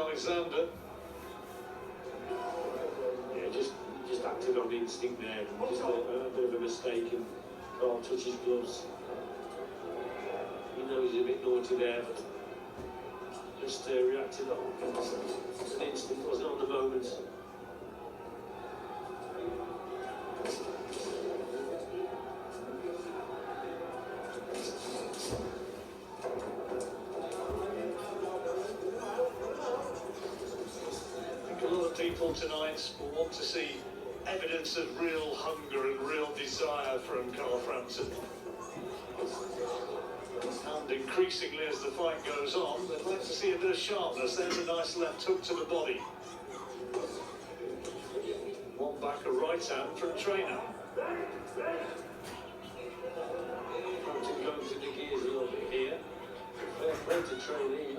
Alexander. Yeah, just acted on instinct there. Just a bit of a mistake, and Karl touches gloves. He knows he's a bit naughty there, but just reacted on an instinct, wasn't on the moment. People tonight will want to see evidence of real hunger and real desire from Karl Frampton. And increasingly as the fight goes on, they'd like to see a bit of sharpness. There's a nice left hook to the body. One back, a right hand from trainer. Frampton going to the gears a little bit here. Fair play to trainer, he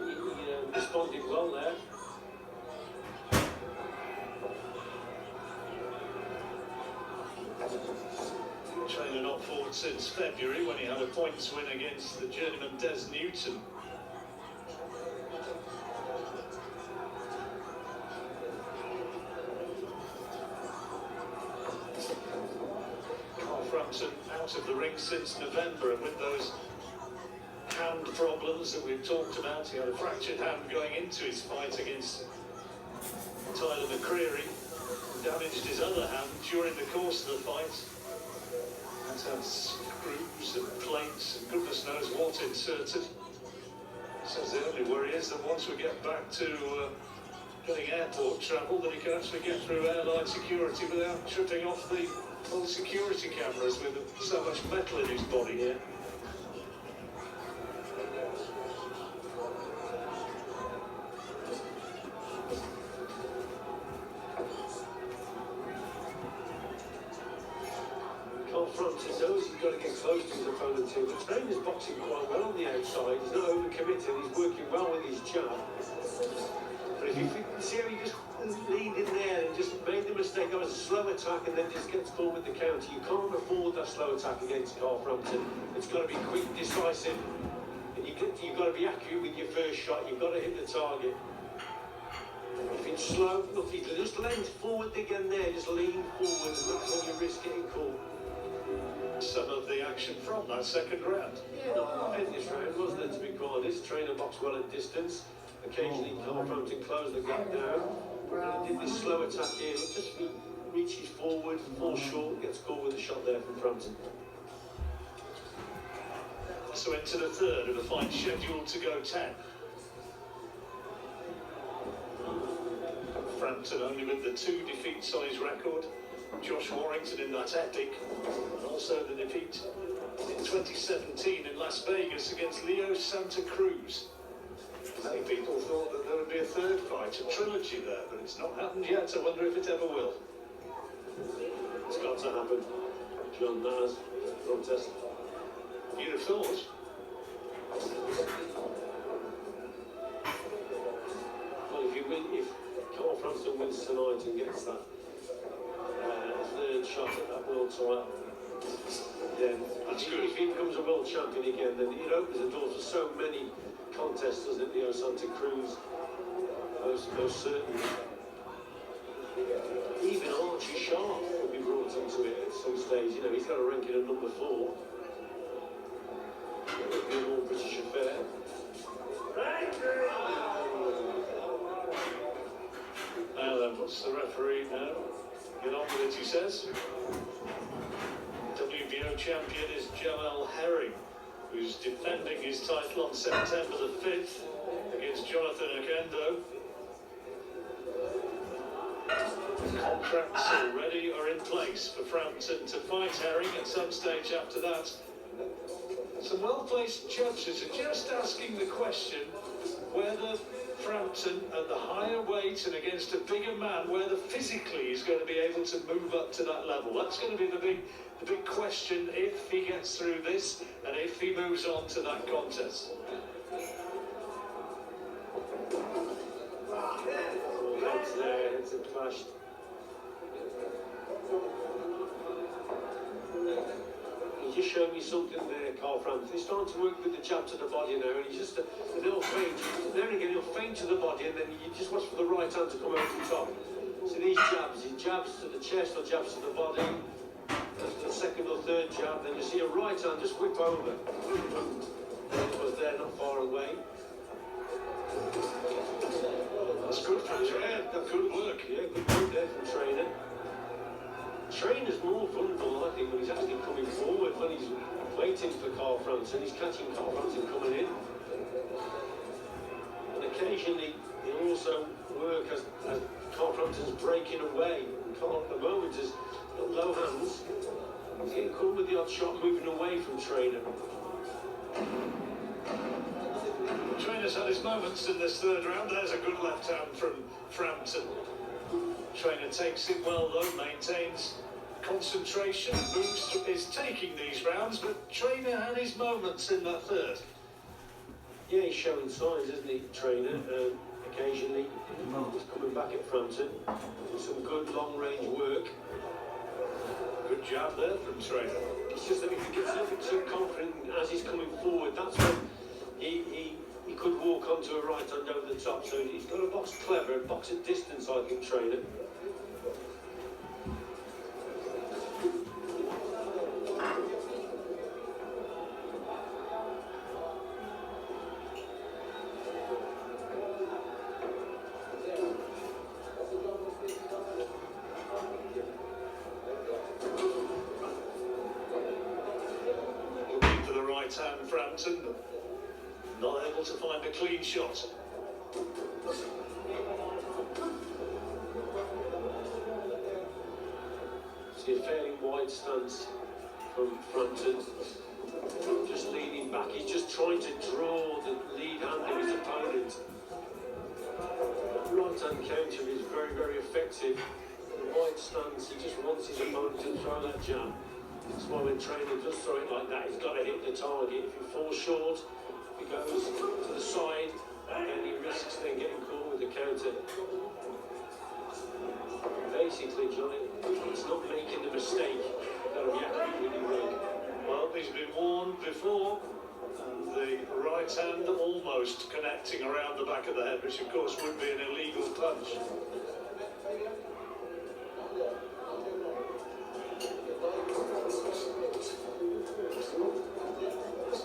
responded well there. Trainer not fought since February when he had a points win against the journeyman Des Newton. Karl Frampton out of the ring since November, and with those hand problems that we've talked about, he had a fractured hand going into his fight against Tyler McCreary, damaged his other hand during the course of the fight. Had screws and plates and goodness knows what inserted. Says the only worry is that once we get back to getting airport travel, that he can actually get through airline security without tripping off the old security cameras with so much metal in his body here. Frampton knows he's got to get close to his opponent too. The trainer's boxing quite well on the outside. He's not overcommitted. He's working well with his jab. But if you see how he just leaned in there and just made the mistake of a slow attack and then just gets caught with the counter. You can't afford that slow attack against Karl Frampton. It's got to be quick, decisive, and you've got to be accurate with your first shot. You've got to hit the target. If it's slow, look, you can just lean forward again there. Just lean forward, and that's when you risk getting caught. Some of the action from that second round. Yeah, not in this round, wasn't it, to be quite honest. Trainer boxed well at distance. Occasionally, Karl Frampton closed the gap down. Did this slow attack here, but just reaches forward, falls short, gets caught with a shot there from Frampton. So into the third of a fight scheduled to go 10. Frampton only with the 2 defeats on his record. Josh Warrington in that epic, and also the defeat in 2017 in Las Vegas against Leo Santa Cruz. Many people thought that there would be a third fight, a trilogy there, but it's not happened yet. I wonder if it ever will. It's got to happen. John Mars, protest. You'd have thought. Well, if Karl Frampton wins tonight and gets that third shot at that world title, then if he becomes a world champion again, then it opens the door for so many contests, doesn't it? Leo Santa Cruz, most certainly. Even Archie Sharp will be brought into it at some stage. You know, he's got a ranking of number 4. It would be an all-British affair. Now then, what's the referee now? Get on with it, he says. WBO champion is Joel Herring, who's defending his title on September the 5th against Jonathan Okendo. Contracts already are in place for Frampton to fight Herring at some stage after that. Some well-placed judges are just asking the question whether Frampton at the higher weight and against a bigger man, whether physically he's going to be able to move up to that level. That's going to be the big question if he gets through this and if he moves on to that contest. Heads there, heads have clashed. just showed me something there, Karl Frampton. He's starting to work with the jab to the body now, and he's just a little feint. Now and again, he'll feint to the body, and then you just watch for the right hand to come over the top. So these jabs, he jabs to the chest or jabs to the body. That's the second or third jab, then you see a right hand just whip over. And it was there, not far away. That's good from Darren. That could work. Yeah, good work there from trainer. Trainer's more vulnerable, I think, when he's actually coming forward, when he's waiting for Karl Frampton. He's catching Karl Frampton coming in. And occasionally he'll also work as Karl Frampton's breaking away. And Karl at the moment has got low hands. He's getting caught with the odd shot moving away from trainer. Trainer's had his moments in this third round. There's a good left hand from Frampton. Trainer takes it well though, maintains concentration, moves, is taking these rounds, but Trainer had his moments in that third. Yeah, he's showing signs, isn't he, Trainer? Occasionally he's coming back at Frampton. Some good long-range work. Good jab there from Trainer. It's just that if he gets a little bit too confident as he's coming forward, that's when he could walk onto a right hand over the top. So he's got to box clever and box at distance, I think, Trainer. Looking for the right hand, Frampton. Not able to find a clean shot. See a fairly wide stance from Frampton. Just leaning back. He's just trying to draw the lead hand of his opponent. Right hand counter is very, very effective. The wide stance, he just wants his opponent to throw that jab. That's why when Trainer does throw it like that, he's got to hit the target. If he falls short, he goes to the side and he risks then getting caught with the counter. Basically, Johnny, it's not making the mistake that will be actually really work. Well, he's been warned before, and the right hand almost connecting around the back of the head, which of course would be an illegal punch.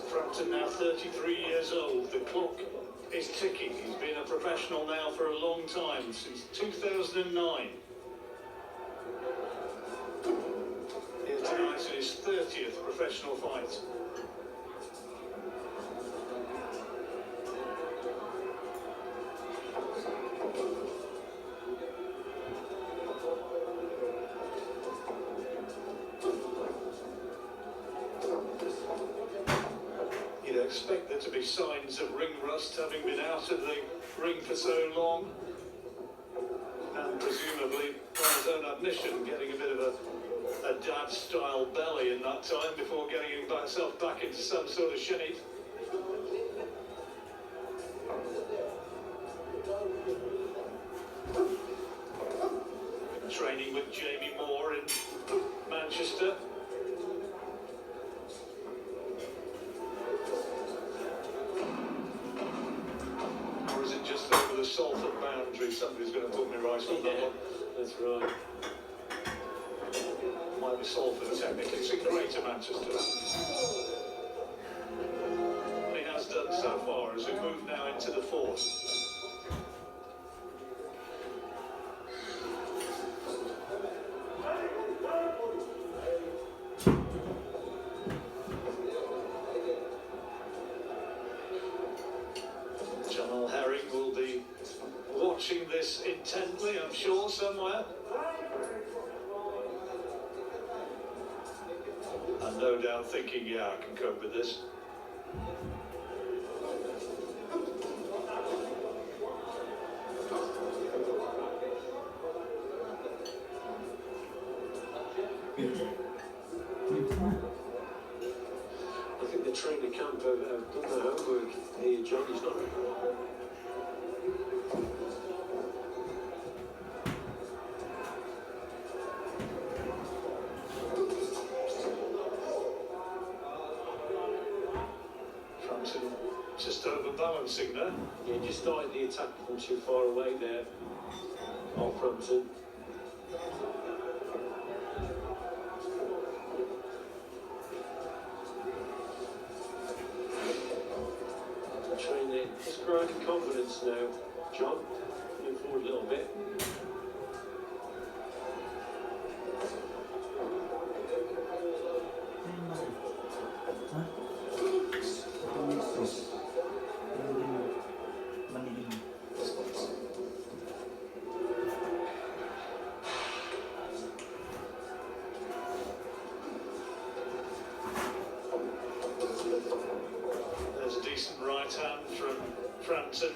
Frampton now 33 years old. The clock is ticking. He's been a professional now for a long time, since 2009. Here tonight in his 30th professional fight. You'd expect there to be signs of ring rust, having been out of the ring for so long, and presumably, by his own admission, getting a bit of a dad-style belly in that time before getting himself back into some sort of shape. Training with Jamie Moore in Manchester. Or is it just over the Salford boundary? Somebody's going to put me right on that one. That's right. Might be Salford technically. It's in Greater Manchester. He has done so far as we move now into the fourth. Jamal Herring will be watching this intently, I'm sure, somewhere. And no doubt thinking, yeah, I can cope with this. I think the trainer camp have done their homework here, John. He's not. bouncing there. Yeah, just started the attack from too far away there. Frampton. Trainer just growing in confidence now. John, coming forward a little bit. There's a decent right hand from Frampton.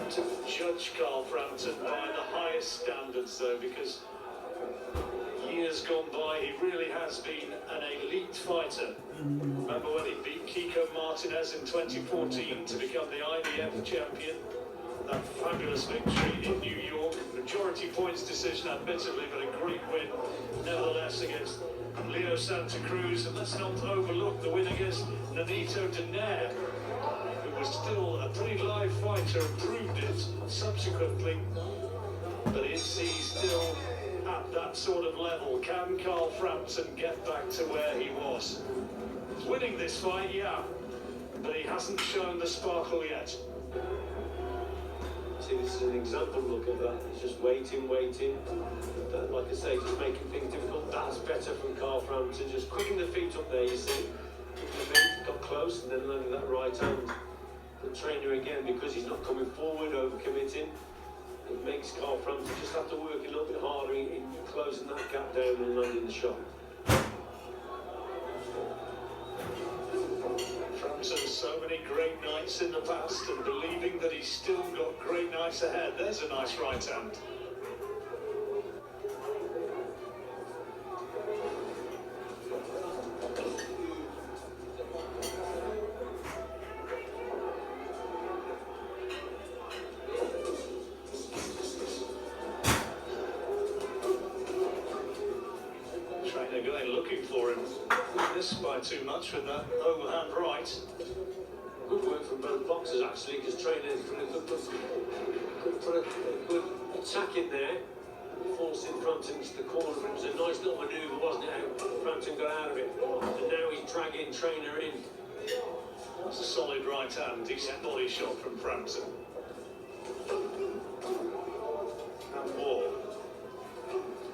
To judge Karl Frampton by the highest standards, though, because years gone by, he really has been an elite fighter. Remember when he beat Kiko Martinez in 2014 to become the IBF champion? That fabulous victory in New York, majority points decision, admittedly, but a great win nevertheless against Leo Santa Cruz. And let's not overlook the win against Nonito Donaire, who was still a pretty live fighter and proved it subsequently. But is he still at that sort of level? Can Karl Frampton get back to where he was? He's winning this fight, yeah, but he hasn't shown the sparkle yet. See, this is an example, look at that. He's just waiting. Like I say, just making things difficult. That's better from Karl Frampton. Just quicking the feet up there, you see. Got close and then landed that right hand. The trainer again, because he's not coming forward, over-committing. It makes Karl Frampton just have to work a little bit harder in closing that gap down and landing the shot. Frampton, so many great nights in the past, and believing that he's still got great nights ahead. There's a nice right hand. Trainer going looking for him. Missed by too much with that overhand right. Good work from both boxers actually, because Trainer put a good attack in there, forcing Frampton into the corner. It was a nice little manoeuvre, wasn't it? How Frampton got out of it, and now he's dragging Trainer in. That's a solid right hand, decent body shot from Frampton. And more.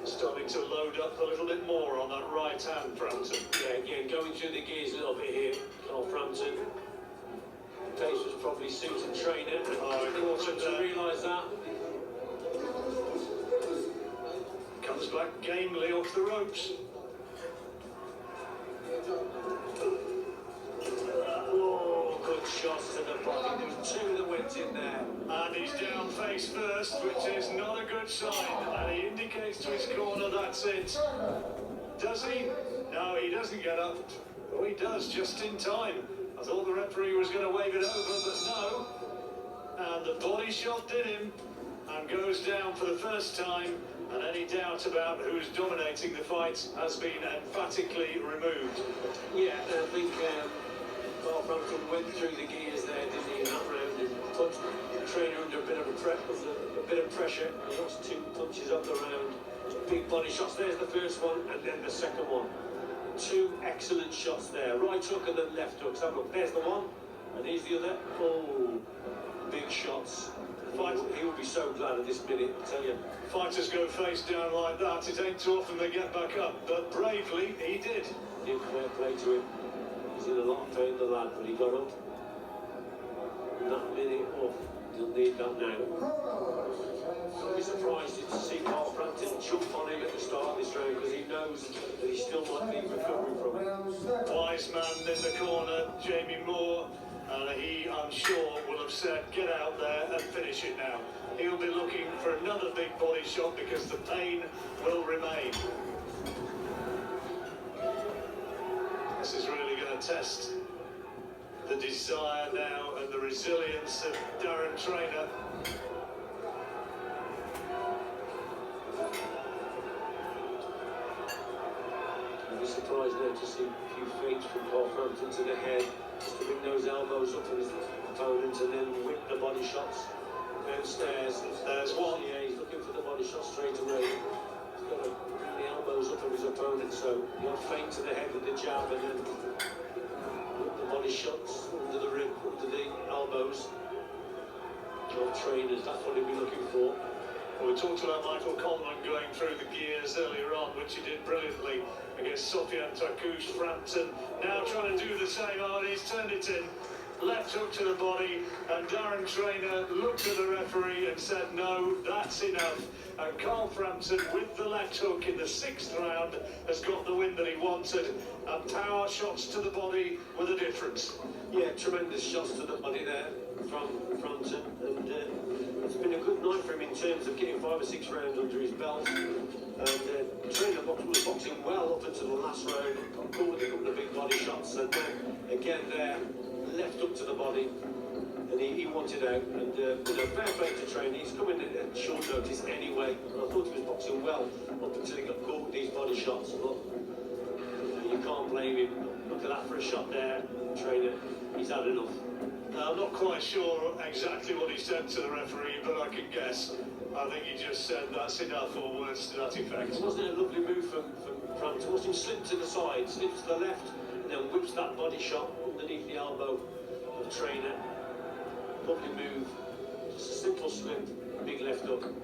Starting to load up a little bit more on that right hand, Frampton. Yeah, again, going through the gears a little bit here, Karl Frampton. Pace was probably suiting Trainer. Important to realise that. Comes back gamely off the ropes. Oh, good shots to the body. There was two that went in there. And he's down face first, which is not a good sign. And he indicates to his corner that's it. Does he? No, he doesn't get up. Oh, he does, just in time. I thought the referee was going to wave it over, but no. And the body shot did him, and goes down for the first time. And any doubt about who's dominating the fight has been emphatically removed. Yeah, I think Karl Frampton went through the gears there, didn't he, in that round, and put the Trainer under a bit of pressure. He lost two punches up the round. Big body shots. There's the first one, and then the second one. Two excellent shots there. Right hook and then left hook. So look, there's the one, and here's the other. Oh, big shots. He will be so glad at this minute, I tell you. Fighters go face down like that. It ain't too often they get back up, but bravely he did. Give fair play to him. He's in a lot of pain, the lad, but he got up. That minute off. He'll need that now. I'd be surprised to see Karl Frampton jump on him at the start of this round, because he knows that he still might be recovering from it. Wise man in the corner, Jamie Moore, and he, I'm sure, will have said, get out there and finish it now. He'll be looking for another big body shot because the pain will remain. This is really going to test the desire now and the resilience of Darren Traynor. I'd be surprised surprised now to see a few feints from Karl Frampton to the head, just to bring those elbows up to his opponent and then whip the body shots downstairs. There's one. Yeah, he's looking for the body shot straight away. He's got to bring the elbows up of his opponent, so he'll feint to the head with the jab and then whip the body shots under the rib, under the elbows. Trainers, that's what he'll be looking for. Well, we talked about Michael Coleman going through the gears earlier on, which he did brilliantly against Sofian Takouch. Frampton now trying to do the same. Oh, and he's turned it in. Left hook to the body, and Darren Traynor looked at the referee and said, no, that's enough. And Karl Frampton, with the left hook in the 6th round, has got the win that he wanted. And power shots to the body were the difference. Yeah, tremendous shots to the body there from Frampton, and it's been a good night for him in terms of getting 5 or 6 rounds under his belt. And Traynor was boxing well up until the last round, caught with a couple of big body shots, and then again there, left hook to the body, and he wanted out. And fair play to Traynor, he's coming at short notice anyway. I thought he was boxing well up until he got caught with these body shots, but you can't blame him. Look at that for a shot there, Traynor. He's had enough. I'm not quite sure exactly what he said to the referee, but I can guess. I think he just said that's enough, or words to that effect. Wasn't it a lovely move from Frampton? Watch him slip to the side, slips to the left, and then whips that body shot underneath the elbow of Traynor. Lovely move. Just a simple slip, big left hook.